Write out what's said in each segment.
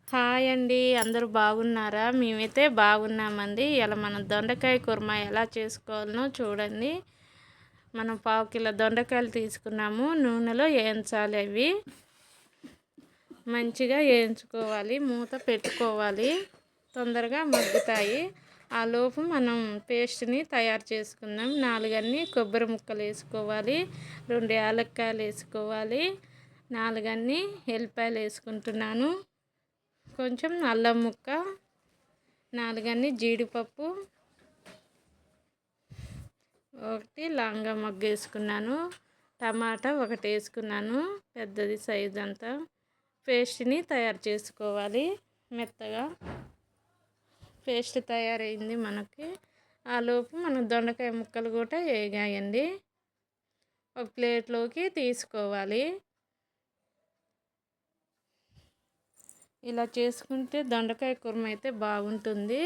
Hi అండి. అందరూ బాగున్నారా? మేమైతే బాగున్నామండి. ఇలా మనం దొండకాయ కుర్మా ఎలా చేసుకోవాలనో చూడండి. మనం పావు కిలో దొండకాయలు తీసుకున్నాము. నూనెలో వేయించాలి. అవి మంచిగా వేయించుకోవాలి. మూత పెట్టుకోవాలి. తొందరగా మగ్గుతాయి. ఆ లోపు మనం పేస్ట్ని తయారు చేసుకుందాం. 4 కొబ్బరి ముక్కలు వేసుకోవాలి. 2 యాలక్కాయలు వేసుకోవాలి. 4 ఎల్లిపాయలు వేసుకుంటున్నాను. కొంచెం అల్లం ముక్క, 4 జీడిపప్పు, 1 లవంగ మొగ్గ వేసుకున్నాను. టమాటా 1 వేసుకున్నాను, పెద్దది సైజ్ అంతా. పేస్ట్ని తయారు చేసుకోవాలి. మెత్తగా పేస్ట్ తయారైంది మనకి. ఆ లోపు మనం దొండకాయ ముక్కలు కూడా వేగాయండి. ఒక ప్లేట్లోకి తీసుకోవాలి. ఇలా చేసుకుంటే దొండకాయ కుర్మ అయితే బాగుంటుంది.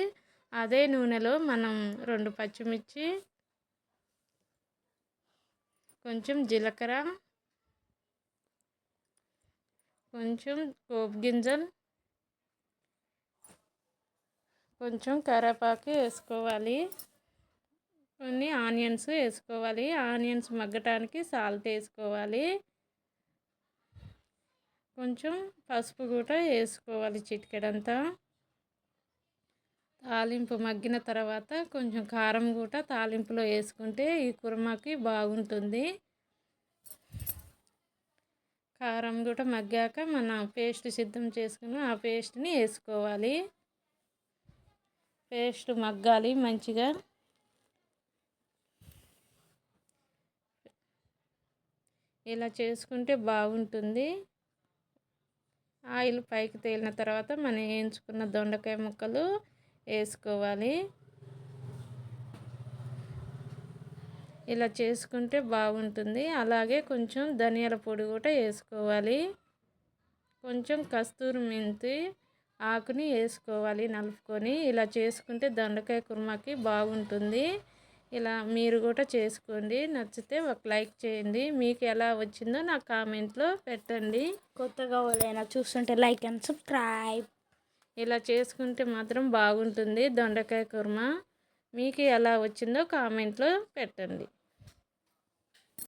అదే నూనెలో మనం 2 పచ్చిమిర్చి, కొంచెం జీలకర్ర, కొంచెం పోపు గింజలు, కొంచెం కరివేపాకు వేసుకోవాలి. కొన్ని ఆనియన్స్ వేసుకోవాలి. ఆనియన్స్ మగ్గటానికి సాల్ట్ వేసుకోవాలి. కొంచెం పసుపు కూడా వేసుకోవాలి, చిటికెడంతా. తాలింపు మగ్గిన తర్వాత కొంచెం కారం కూడా తాలింపులో వేసుకుంటే ఈ కుర్మాకి బాగుంటుంది. కారం కూడా మగ్గాక మనం పేస్ట్ సిద్ధం చేసుకుని ఆ పేస్ట్ని వేసుకోవాలి. పేస్ట్ మగ్గాలి మంచిగా. ఇలా చేసుకుంటే బాగుంటుంది. ఆయిల్ పైకి తేలిన తర్వాత మనం వేయించుకున్న దొండకాయ ముక్కలు వేసుకోవాలి. ఇలా చేసుకుంటే బాగుంటుంది. అలాగే కొంచెం ధనియాల పొడి కూడా వేసుకోవాలి. కొంచెం కస్తూరి మెంతి ఆకుని వేసుకోవాలి నలుపుకొని. ఇలా చేసుకుంటే దొండకాయ కుర్మాకి బాగుంటుంది. ఇలా మీరు కూడా చేసుకోండి. నచ్చితే ఒక లైక్ చేయండి. మీకు ఎలా వచ్చిందో నాకు కామెంట్లో పెట్టండి. కొత్తగా ఎవరైనా చూస్తుంటే లైక్ అండ్ సబ్స్క్రైబ్. ఇలా చేసుకుంటే మాత్రం బాగుంటుంది దొండకాయ కుర్మా. మీకు ఎలా వచ్చిందో కామెంట్లో పెట్టండి.